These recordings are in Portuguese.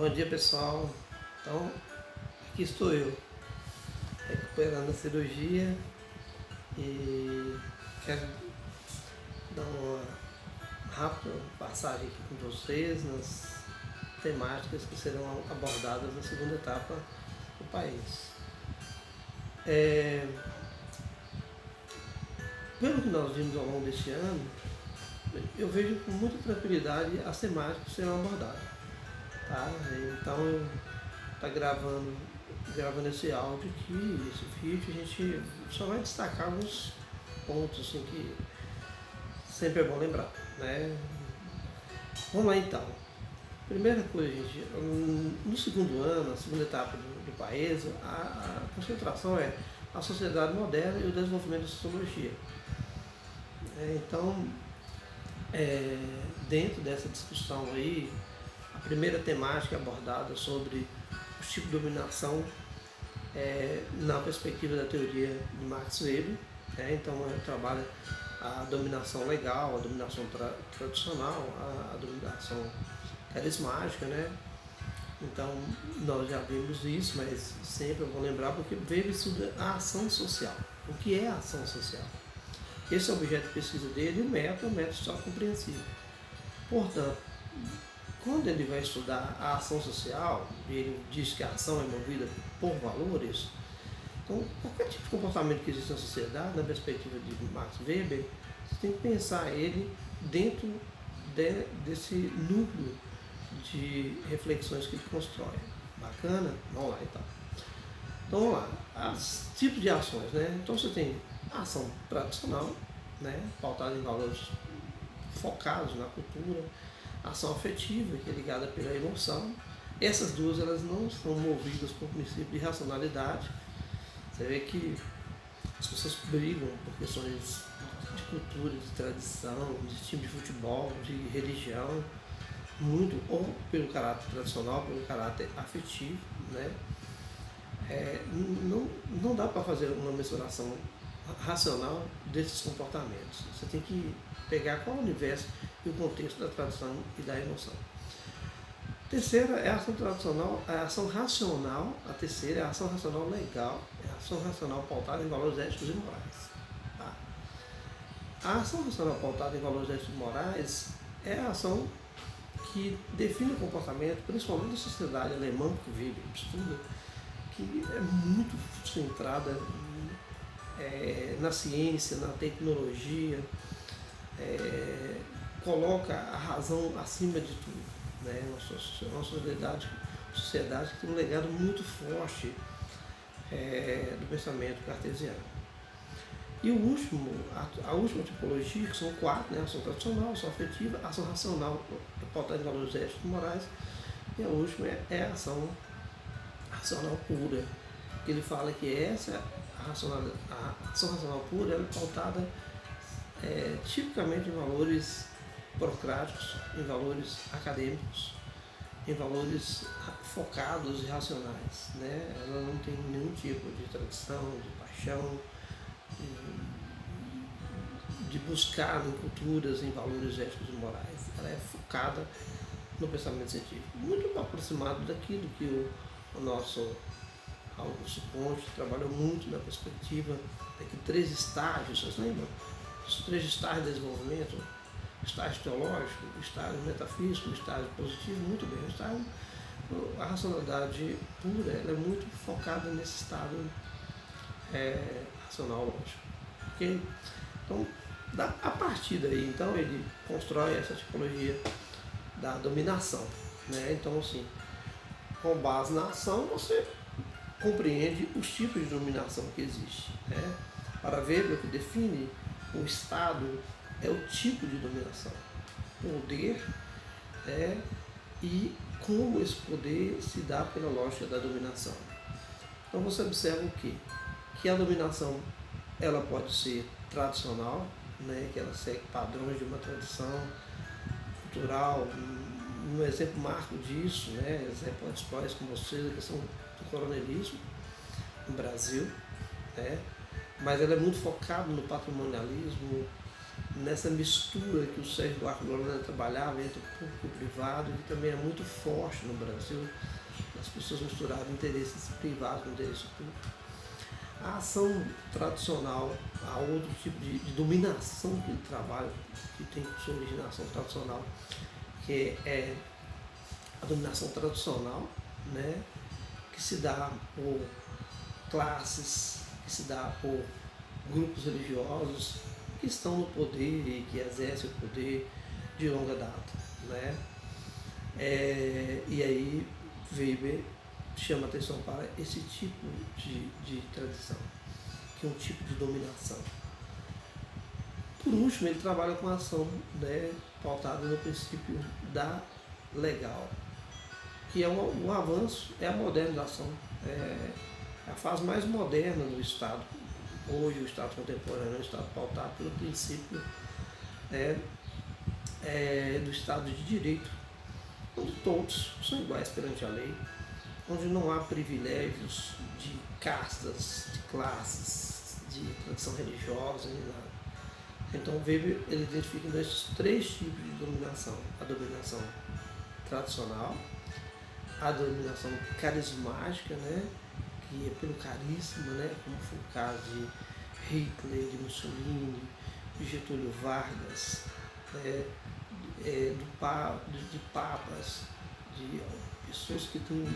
Bom dia, pessoal. Então, aqui estou eu, recuperando a cirurgia e quero dar uma rápida passagem aqui com vocês nas temáticas que serão abordadas na segunda etapa do país. Pelo que nós vimos ao longo deste ano, eu vejo com muita tranquilidade as temáticas que serão abordadas. Tá? Então, está gravando esse áudio aqui, esse vídeo, a gente só vai destacar alguns pontos assim, que sempre é bom lembrar, né? Vamos lá então. Primeira coisa, gente, no segundo ano, a segunda etapa do país, a concentração é a sociedade moderna e o desenvolvimento da sociologia. Então, dentro dessa discussão aí, a primeira temática abordada sobre os tipos de dominação na perspectiva da teoria de Max Weber. Então, ele trabalha a dominação legal, a dominação tradicional, a dominação carismática, né? Então, nós já vimos isso, mas sempre eu vou lembrar porque Weber estuda a ação social. O que é a ação social? Esse é o objeto de pesquisa dele e o método é um método social compreensível. Portanto, quando ele vai estudar a ação social, ele diz que a ação é movida por valores. Então, qualquer tipo de comportamento que existe na sociedade, na perspectiva de Max Weber, você tem que pensar ele dentro desse núcleo de reflexões que ele constrói. Bacana? Vamos lá então. Então vamos lá, os tipos de ações, né? Então você tem a ação tradicional, né? Pautada em valores focados na cultura, a ação afetiva, que é ligada pela emoção. Essas duas elas não são movidas por princípio de racionalidade. Você vê que as pessoas brigam por questões de cultura, de tradição, de time de futebol, de religião, muito ou pelo caráter tradicional, pelo caráter afetivo, né? Não dá para fazer uma mensuração racional desses comportamentos. Você tem que pegar qual o universo e o contexto da tradição e da emoção. A terceira é a ação tradicional, a ação racional. A terceira é a ação racional legal, é a ação racional pautada em valores éticos e morais. Tá? A ação racional pautada em valores éticos e morais é a ação que define o comportamento, principalmente da sociedade alemã que vive, estuda, que é muito centrada na ciência, na tecnologia, coloca a razão acima de tudo. Né? Uma sociedade que tem um legado muito forte do pensamento cartesiano. E a última tipologia, que são quatro, né? A ação tradicional, a ação afetiva, a ação racional, pautada em valores éticos e morais, e a última é a ação racional pura. Ele fala que essa a ação racional pura é pautada tipicamente em valores burocráticos, em valores acadêmicos, em valores focados e racionais. Né? Ela não tem nenhum tipo de tradição, de paixão, de buscar em culturas, em valores éticos e morais. Ela é focada no pensamento científico, muito aproximado daquilo que o nosso Augusto Conte trabalhou muito na perspectiva de 3 estágios, vocês lembram? Os 3 estágios de desenvolvimento: estágio teológico, estágio metafísico, estágio positivo. Muito bem, a racionalidade pura ela é muito focada nesse estado racional lógico. Okay? Então, a partir daí, então, ele constrói essa tipologia da dominação. Né? Então, assim, com base na ação, você compreende os tipos de dominação que existem. Né? Para Weber, o que define o Estado é o tipo de dominação, poder, e como esse poder se dá pela lógica da dominação. Então você observa o quê? Que a dominação ela pode ser tradicional, né? Que ela segue padrões de uma tradição cultural. Um exemplo marco disso, né? Exemplo antes com vocês, a questão do coronelismo no Brasil, né? Mas ela é muito focada no patrimonialismo, nessa mistura que o Sérgio Duarte Lorena trabalhava entre o público e o privado, que também é muito forte no Brasil, as pessoas misturavam interesses privados com interesses públicos. A ação tradicional, há outro tipo de dominação que ele trabalha, que tem sua originação tradicional, que é a dominação tradicional, né, que se dá por classes, que se dá por grupos religiosos que estão no poder e que exercem o poder de longa data, né? E aí Weber chama atenção para esse tipo de tradição, que é um tipo de dominação. Por último, ele trabalha com a ação, né, pautada no princípio da legal, que é um avanço, é a modernização, é a fase mais moderna do Estado. Hoje o Estado contemporâneo é um Estado pautado pelo princípio do Estado de Direito, onde todos são iguais perante a lei, onde não há privilégios de castas, de classes, de tradição religiosa, nem nada. Então Weber ele identifica esses três tipos de dominação: a dominação tradicional, a dominação carismática, né, que é pelo carisma, né, como foi o caso de Hitler, de Mussolini, de Getúlio Vargas, de papas, de pessoas que têm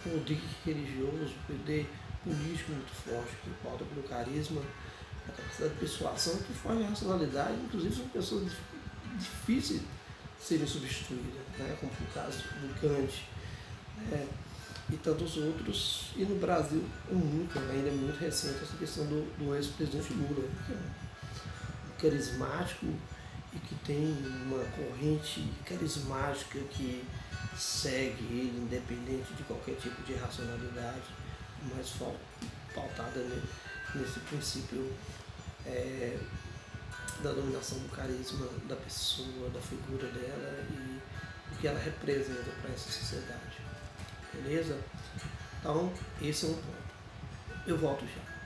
poder religioso, poder político muito forte, que pauta pelo carisma, a capacidade de persuasão, que foge à racionalidade, inclusive são pessoas difíceis de serem substituídas, né, como foi o caso do Gandhi, e tantos outros. E no Brasil ainda é muito recente essa questão do ex-presidente Lula, que é um carismático e que tem uma corrente carismática que segue ele, independente de qualquer tipo de racionalidade, mas pautada nesse princípio da dominação do carisma da pessoa, da figura dela e o que ela representa para essa sociedade. Beleza? Então, esse é um ponto. Eu volto já.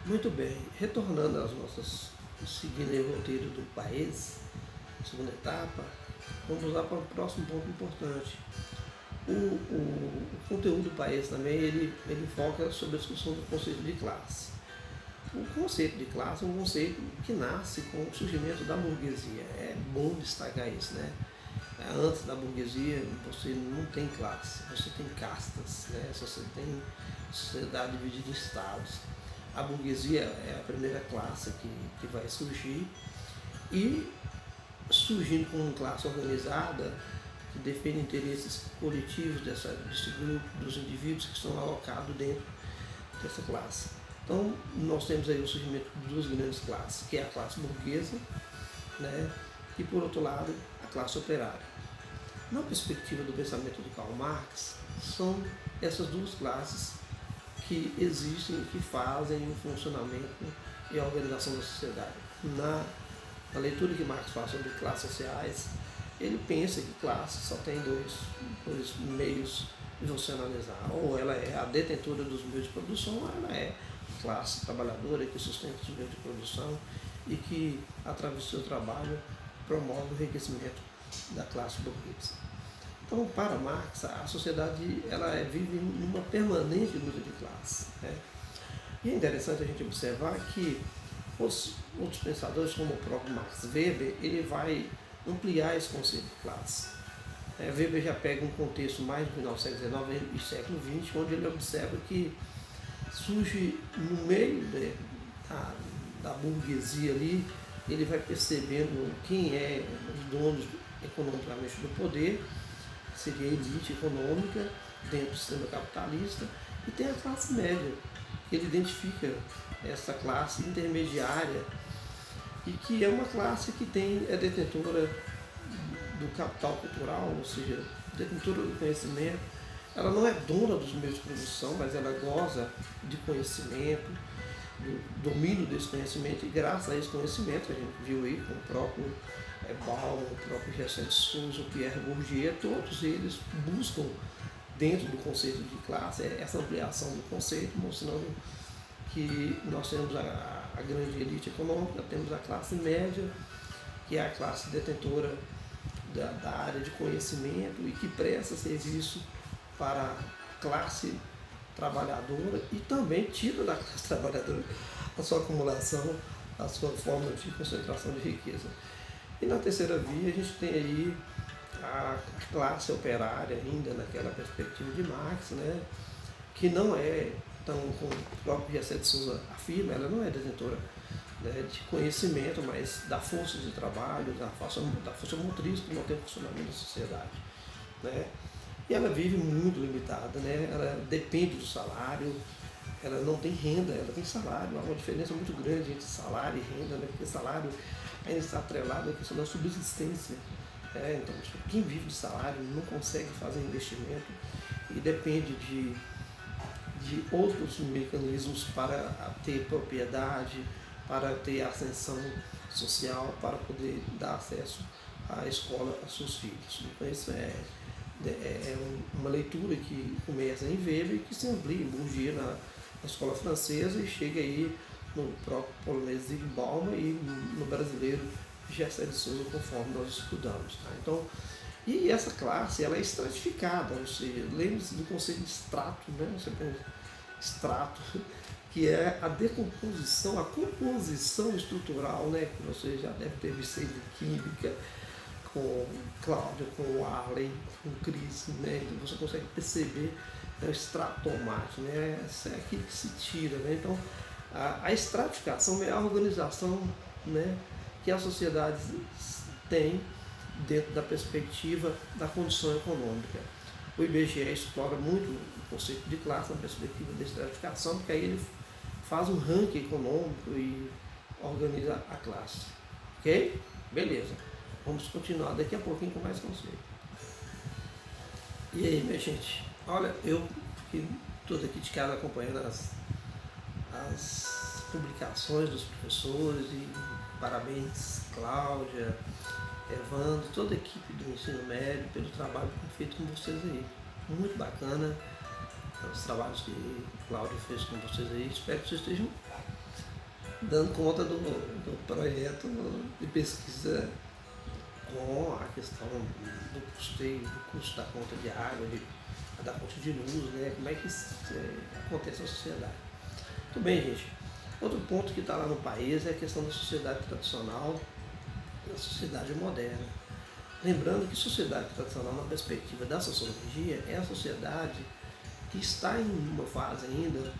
Muito bem, retornando às nossas, seguindo o roteiro do país, segunda etapa, vamos lá para o próximo ponto importante. O conteúdo do país também, ele foca sobre a discussão do conceito de classe. O conceito de classe é um conceito que nasce com o surgimento da burguesia. É bom destacar isso, né? Antes da burguesia, você não tem classe, você tem castas, né? Você tem sociedade dividida em estados. A burguesia é a primeira classe que vai surgir e surgindo como classe organizada que defende interesses coletivos desse grupo, dos indivíduos que estão alocados dentro dessa classe. Então, nós temos aí o surgimento de duas grandes classes, que é a classe burguesa, né, e, por outro lado, a classe operária. Na perspectiva do pensamento de Karl Marx, são essas duas classes que existem e que fazem o funcionamento e a organização da sociedade. Na leitura que Marx faz sobre classes sociais, ele pensa que classe só tem dois meios de você analisar. Ou ela é a detentora dos meios de produção, ou ela é a classe trabalhadora que sustenta os meios de produção e que, através do seu trabalho, promove o enriquecimento da classe burguesa. Então, para Marx, a sociedade ela vive numa permanente luta de classe, né? E é interessante a gente observar que outros pensadores, como o próprio Max Weber, ele vai ampliar esse conceito de classe. Weber já pega um contexto mais do final do século XIX e século XX, onde ele observa que surge no meio da burguesia ali, ele vai percebendo quem é os donos economicamente do poder, seria a elite econômica dentro do sistema capitalista, e tem a classe média, que ele identifica essa classe intermediária e que é uma classe que é detentora do capital cultural, ou seja, detentora do conhecimento. Ela não é dona dos meios de produção, mas ela goza de conhecimento do domínio desse conhecimento, e graças a esse conhecimento, a gente viu aí com o próprio Bauman, o próprio Gessé de Souza, o Pierre Bourdieu, todos eles buscam, dentro do conceito de classe, essa ampliação do conceito, mostrando que nós temos a grande elite econômica, temos a classe média, que é a classe detentora da área de conhecimento e que presta serviço para a classe trabalhadora e também tira da classe trabalhadora a sua acumulação, a sua forma de concentração de riqueza. E na terceira via a gente tem aí a classe operária ainda naquela perspectiva de Marx, né, que não é tão, como o próprio Gessé de Souza afirma, ela não é detentora, né, de conhecimento, mas da força de trabalho, da força motriz que mantém o funcionamento da sociedade, né? E ela vive muito limitada, né? Ela depende do salário, ela não tem renda, ela tem salário. Há uma diferença muito grande entre salário e renda, né? Porque salário ainda está atrelado à questão da subsistência. Então, quem vive de salário não consegue fazer investimento e depende de outros mecanismos para ter propriedade, para ter ascensão social, para poder dar acesso à escola aos seus filhos. Então, isso é uma leitura que começa em Weber e que se amplia em Bourdieu na escola francesa e chega aí no próprio polonês Zygmunt e no brasileiro Gessé de Souza, conforme nós estudamos. Tá? Então, e essa classe ela é estratificada, ou seja, lembre-se do conceito de extrato, né? Você pensa, extrato, que é a decomposição, a composição estrutural, né? Que você já deve ter visto de química, com Cláudio, com o Arlen, com o Cris, né? Então você consegue perceber o estratomate, né? É aquilo que se tira, né? Então a estratificação é a organização, né, que a sociedade tem dentro da perspectiva da condição econômica. O IBGE explora muito o conceito de classe na perspectiva da estratificação, porque aí ele faz um ranking econômico e organiza a classe. Ok? Beleza. Vamos continuar daqui a pouquinho com mais conceito. E aí, minha gente? Olha, eu fiquei todo aqui de casa acompanhando as publicações dos professores e parabéns, Cláudia, Evandro, toda a equipe do ensino médio pelo trabalho feito com vocês aí. Muito bacana os trabalhos que Cláudia fez com vocês aí. Espero que vocês estejam dando conta do projeto de pesquisa com a questão do custeio, do custo da conta de água, da conta de luz, né? Como é que acontece na sociedade. Muito bem, gente. Outro ponto que está lá no país é a questão da sociedade tradicional e da sociedade moderna. Lembrando que sociedade tradicional, na perspectiva da sociologia, é a sociedade que está em uma fase ainda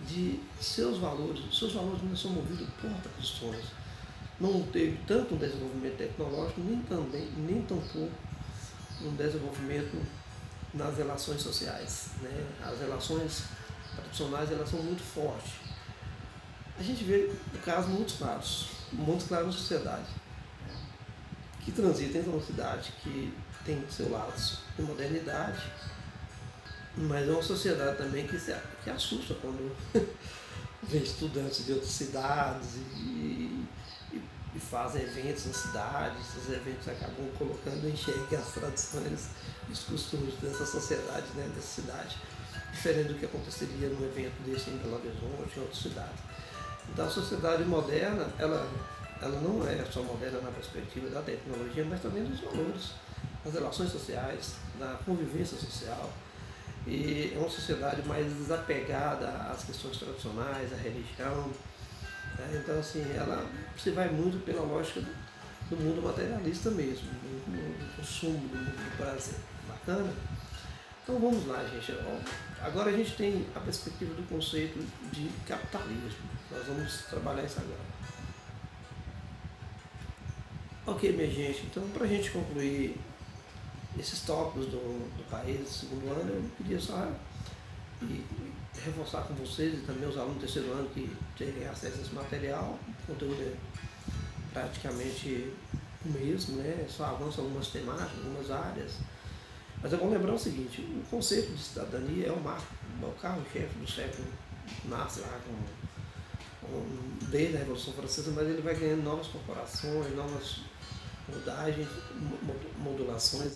de seus valores ainda são movidos por questões. Não teve tanto um desenvolvimento tecnológico, nem tampouco um desenvolvimento nas relações sociais, né? As relações tradicionais elas são muito fortes. A gente vê casos muito claros na sociedade, que transita entre uma cidade que tem seu lado de modernidade, mas é uma sociedade também que assusta quando vem estudantes de outras cidades e fazem eventos na cidade. Esses eventos acabam colocando em xeque as tradições e os costumes dessa sociedade, né, dessa cidade, diferente do que aconteceria num evento desse em Belo Horizonte, em outra cidade. Então a sociedade moderna, ela não é só moderna na perspectiva da tecnologia, mas também dos valores, das relações sociais, da convivência social. E é uma sociedade mais desapegada às questões tradicionais, à religião. Então, assim, ela se vai muito pela lógica do mundo materialista mesmo, do consumo, do mundo do prazer. Bacana? Então vamos lá, gente. Agora a gente tem a perspectiva do conceito de capitalismo. Nós vamos trabalhar isso agora. Ok, minha gente. Então, para a gente concluir esses tópicos do país do segundo ano, eu queria só reforçar com vocês e também os alunos do terceiro ano que terem acesso a esse material. O conteúdo é praticamente o mesmo, né? Só avança algumas temáticas, algumas áreas. Mas é bom lembrar o seguinte: o conceito de cidadania é o carro-chefe do século nasce lá desde a Revolução Francesa, mas ele vai ganhando novas corporações, novas modulações.